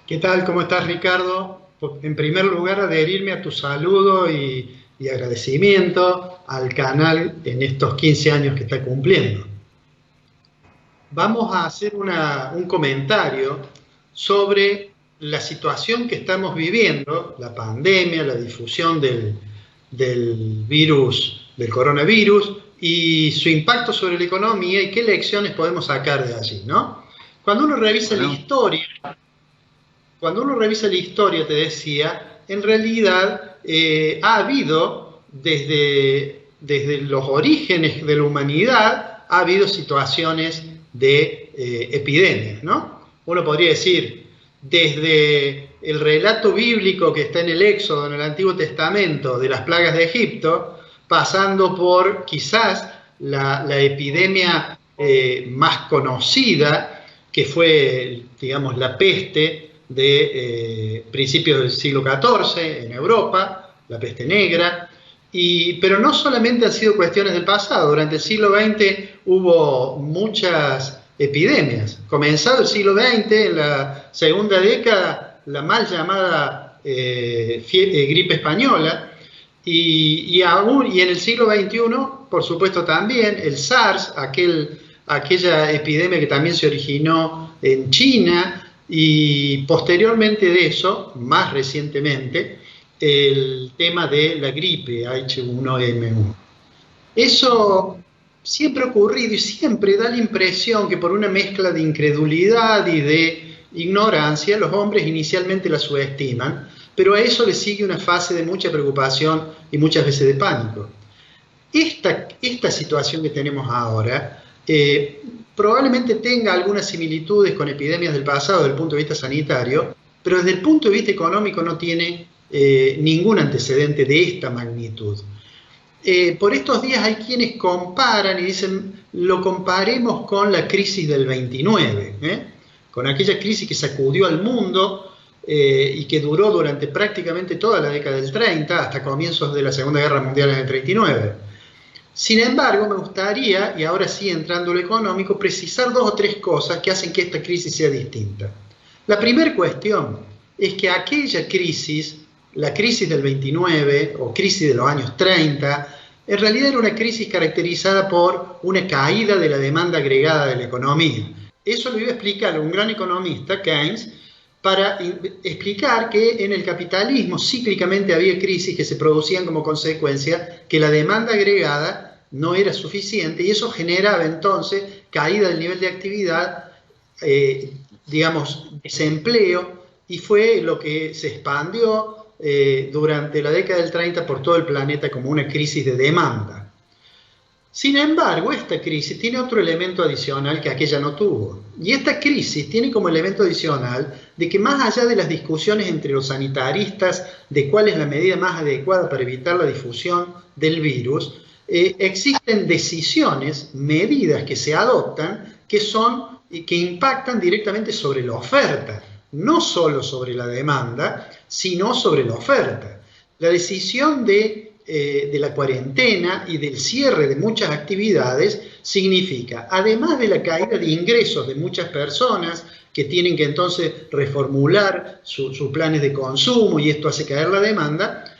¿Qué tal? ¿Cómo estás, Ricardo? En primer lugar, adherirme a tu saludo y agradecimiento al canal en estos 15 años que está cumpliendo. Vamos a hacer un comentario sobre la situación que estamos viviendo, la pandemia, la difusión del virus, del coronavirus y su impacto sobre la economía y qué lecciones podemos sacar de allí, ¿no? Cuando uno revisa la Bueno, historia, Cuando uno revisa la historia, te decía, en realidad ha habido desde los orígenes de la humanidad, ha habido situaciones de epidemias, ¿no? Uno podría decir, desde el relato bíblico que está en el Éxodo, en el Antiguo Testamento, de las plagas de Egipto, pasando por quizás la epidemia más conocida, que fue, digamos, la peste de principios del siglo XIV en Europa, la peste negra, pero no solamente han sido cuestiones del pasado, durante el siglo XX hubo muchas epidemias. Comenzado el siglo XX, en la segunda década, la mal llamada gripe española, y en el siglo XXI, por supuesto también, el SARS, aquella epidemia que también se originó en China, y posteriormente de eso, más recientemente, el tema de la gripe H1N1. Eso siempre ha ocurrido y siempre da la impresión que por una mezcla de incredulidad y de ignorancia, los hombres inicialmente la subestiman, pero a eso le sigue una fase de mucha preocupación y muchas veces de pánico. Esta situación que tenemos ahora probablemente tenga algunas similitudes con epidemias del pasado desde el punto de vista sanitario, pero desde el punto de vista económico no tiene ningún antecedente de esta magnitud. Por estos días hay quienes comparan y dicen, lo comparemos con la crisis del 29, con aquella crisis que sacudió al mundo y que duró durante prácticamente toda la década del 30 hasta comienzos de la Segunda Guerra Mundial en el 39. Sin embargo, me gustaría, y ahora sí entrando en lo económico, precisar dos o tres cosas que hacen que esta crisis sea distinta. La primera cuestión es que aquella crisis, la crisis del 29 o crisis de los años 30, en realidad era una crisis caracterizada por una caída de la demanda agregada de la economía. Eso lo iba a explicar un gran economista, Keynes, para explicar que en el capitalismo cíclicamente había crisis que se producían como consecuencia que la demanda agregada no era suficiente y eso generaba entonces caída del nivel de actividad, digamos, desempleo, y fue lo que se expandió durante la década del 30 por todo el planeta como una crisis de demanda. Sin embargo, esta crisis tiene otro elemento adicional que aquella no tuvo. Y esta crisis tiene como elemento adicional de que más allá de las discusiones entre los sanitaristas de cuál es la medida más adecuada para evitar la difusión del virus, existen decisiones, medidas que se adoptan que impactan directamente sobre la oferta, no solo sobre la demanda, sino sobre la oferta. La decisión de la cuarentena y del cierre de muchas actividades significa, además de la caída de ingresos de muchas personas que tienen que entonces reformular sus planes de consumo y esto hace caer la demanda,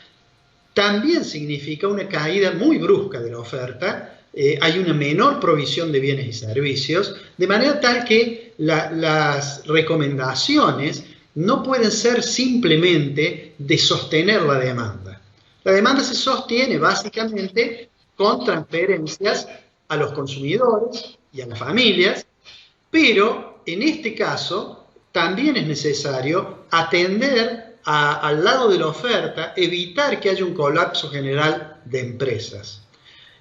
también significa una caída muy brusca de la oferta, hay una menor provisión de bienes y servicios, de manera tal que las recomendaciones no pueden ser simplemente de sostener la demanda. La demanda se sostiene básicamente con transferencias a los consumidores y a las familias, pero en este caso también es necesario atender al lado de la oferta, evitar que haya un colapso general de empresas.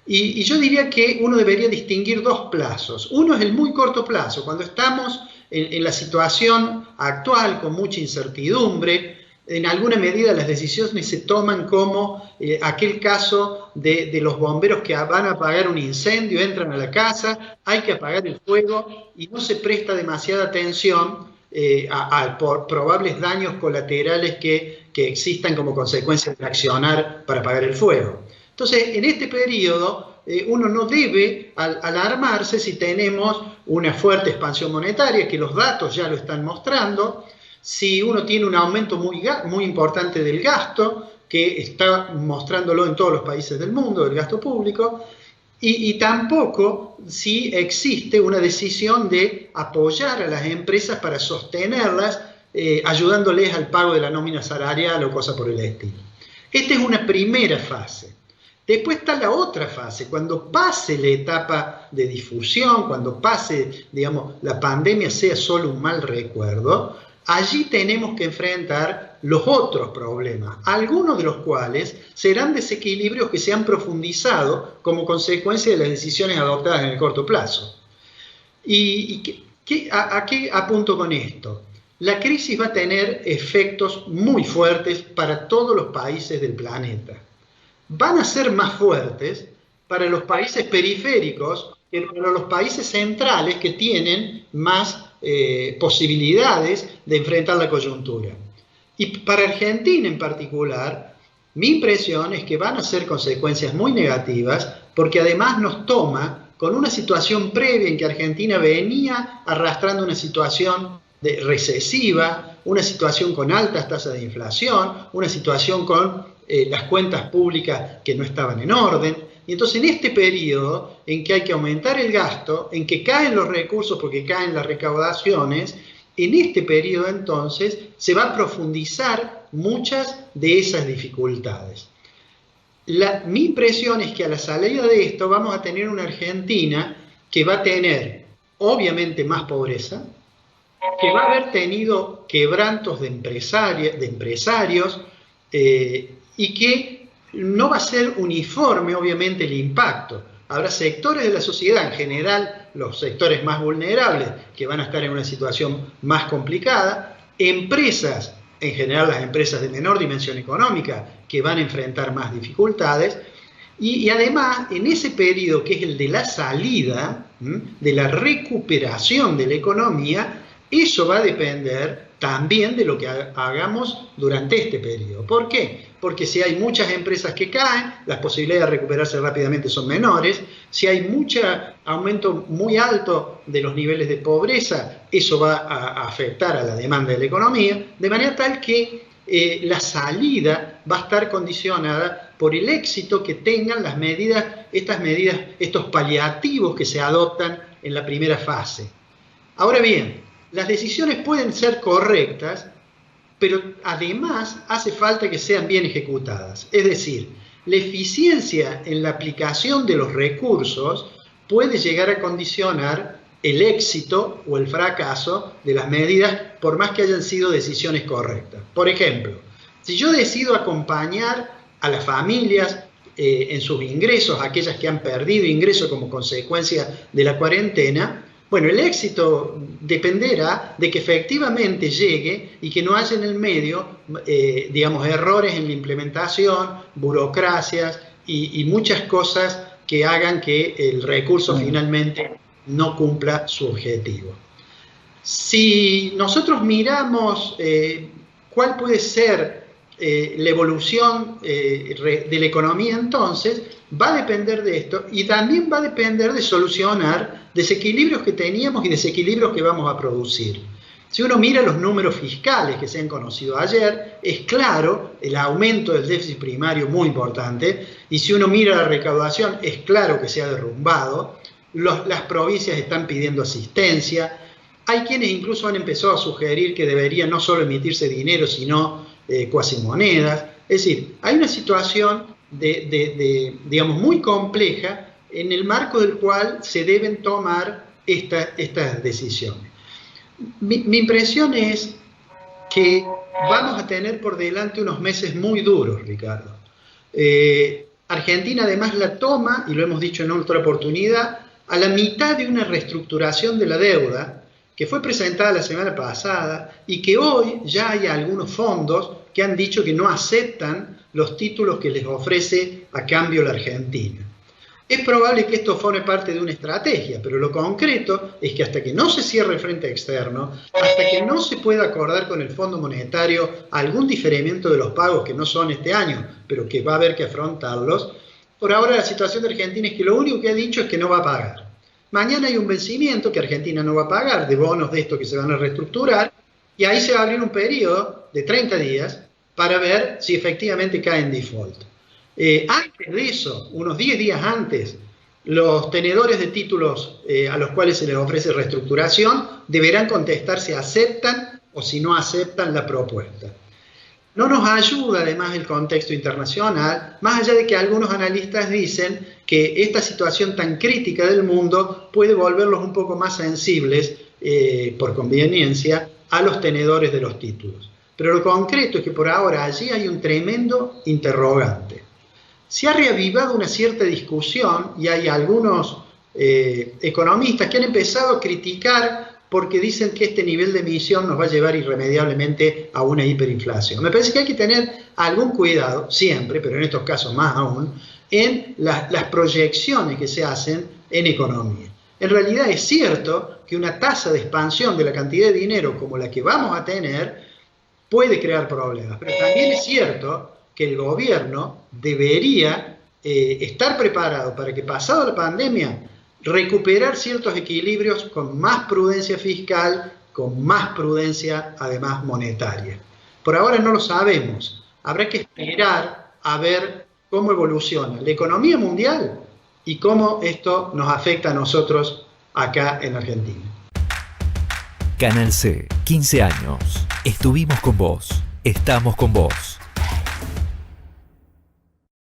Y yo diría que uno debería distinguir dos plazos. Uno es el muy corto plazo, cuando estamos en la situación actual con mucha incertidumbre. En alguna medida las decisiones se toman como aquel caso de los bomberos que van a apagar un incendio, entran a la casa, hay que apagar el fuego y no se presta demasiada atención a probables daños colaterales que existan como consecuencia de accionar para apagar el fuego. Entonces, en este periodo, uno no debe alarmarse si tenemos una fuerte expansión monetaria, que los datos ya lo están mostrando, si uno tiene un aumento muy importante del gasto, que está mostrándolo en todos los países del mundo, del gasto público, y tampoco si existe una decisión de apoyar a las empresas para sostenerlas, ayudándoles al pago de la nómina salarial o cosa por el estilo. Esta es una primera fase. Después está la otra fase, cuando pase la etapa de difusión, cuando pase, digamos, la pandemia sea solo un mal recuerdo, allí tenemos que enfrentar los otros problemas, algunos de los cuales serán desequilibrios que se han profundizado como consecuencia de las decisiones adoptadas en el corto plazo. ¿A qué apunto con esto? La crisis va a tener efectos muy fuertes para todos los países del planeta. Van a ser más fuertes para los países periféricos que para los países centrales que tienen más posibilidades de enfrentar la coyuntura. Y para Argentina en particular, mi impresión es que van a ser consecuencias muy negativas porque además nos toma con una situación previa en que Argentina venía arrastrando una situación recesiva, una situación con altas tasas de inflación, una situación con las cuentas públicas que no estaban en orden. Y entonces en este periodo en que hay que aumentar el gasto, en que caen los recursos porque caen las recaudaciones, en este periodo entonces se va a profundizar muchas de esas dificultades. Mi impresión es que a la salida de esto vamos a tener una Argentina que va a tener obviamente más pobreza, que va a haber tenido quebrantos de empresarios y que no va a ser uniforme obviamente el impacto. Habrá sectores de la sociedad, en general los sectores más vulnerables, que van a estar en una situación más complicada, empresas, en general las empresas de menor dimensión económica, que van a enfrentar más dificultades, y además en ese periodo que es el de la salida, de la recuperación de la economía, eso va a depender también de lo que hagamos durante este periodo. ¿Por qué? Porque si hay muchas empresas que caen, las posibilidades de recuperarse rápidamente son menores. Si hay mucho aumento muy alto de los niveles de pobreza, eso va a afectar a la demanda de la economía, de manera tal que la salida va a estar condicionada por el éxito que tengan las medidas, estos paliativos que se adoptan en la primera fase. Ahora bien, las decisiones pueden ser correctas, pero además hace falta que sean bien ejecutadas. Es decir, la eficiencia en la aplicación de los recursos puede llegar a condicionar el éxito o el fracaso de las medidas, por más que hayan sido decisiones correctas. Por ejemplo, si yo decido acompañar a las familias en sus ingresos, aquellas que han perdido ingresos como consecuencia de la cuarentena, bueno, el éxito dependerá de que efectivamente llegue y que no haya en el medio, digamos, errores en la implementación, burocracias y muchas cosas que hagan que el recurso finalmente no cumpla su objetivo. Si nosotros miramos cuál puede ser la evolución de la economía, entonces va a depender de esto y también va a depender de solucionar desequilibrios que teníamos y desequilibrios que vamos a producir. Si uno mira los números fiscales que se han conocido ayer, es claro el aumento del déficit primario muy importante, y si uno mira la recaudación, es claro que se ha derrumbado. Las provincias están pidiendo asistencia. Hay quienes incluso han empezado a sugerir que debería no solo emitirse dinero, sino cuasimonedas. Es decir, hay una situación digamos, muy compleja en el marco del cual se deben tomar estas decisiones. Mi impresión es que vamos a tener por delante unos meses muy duros, Ricardo. Argentina además la toma, y lo hemos dicho en otra oportunidad, a la mitad de una reestructuración de la deuda que fue presentada la semana pasada y que hoy ya hay algunos fondos que han dicho que no aceptan los títulos que les ofrece a cambio la Argentina. Es probable que esto forme parte de una estrategia, pero lo concreto es que hasta que no se cierre el frente externo, hasta que no se pueda acordar con el Fondo Monetario algún diferimiento de los pagos que no son este año, pero que va a haber que afrontarlos, por ahora la situación de Argentina es que lo único que ha dicho es que no va a pagar. Mañana hay un vencimiento que Argentina no va a pagar, de bonos de estos que se van a reestructurar, Y ahí se va a abrir un periodo de 30 días para ver si efectivamente cae en default. Antes de eso, unos 10 días antes, los tenedores de títulos a los cuales se les ofrece reestructuración deberán contestar si aceptan o si no aceptan la propuesta. No nos ayuda además el contexto internacional, más allá de que algunos analistas dicen que esta situación tan crítica del mundo puede volverlos un poco más sensibles, por conveniencia, a los tenedores de los títulos. Pero lo concreto es que por ahora allí hay un tremendo interrogante. Se ha reavivado una cierta discusión y hay algunos economistas que han empezado a criticar porque dicen que este nivel de emisión nos va a llevar irremediablemente a una hiperinflación. Me parece que hay que tener algún cuidado, siempre, pero en estos casos más aún, en las proyecciones que se hacen en economía. En realidad es cierto que una tasa de expansión de la cantidad de dinero como la que vamos a tener puede crear problemas, pero también es cierto que el gobierno debería estar preparado para que, pasado la pandemia, recuperar ciertos equilibrios con más prudencia fiscal, con más prudencia además monetaria. Por ahora no lo sabemos, habrá que esperar a ver cómo evoluciona la economía mundial y cómo esto nos afecta a nosotros acá en Argentina. Canal C, 15 años. Estuvimos con vos. Estamos con vos.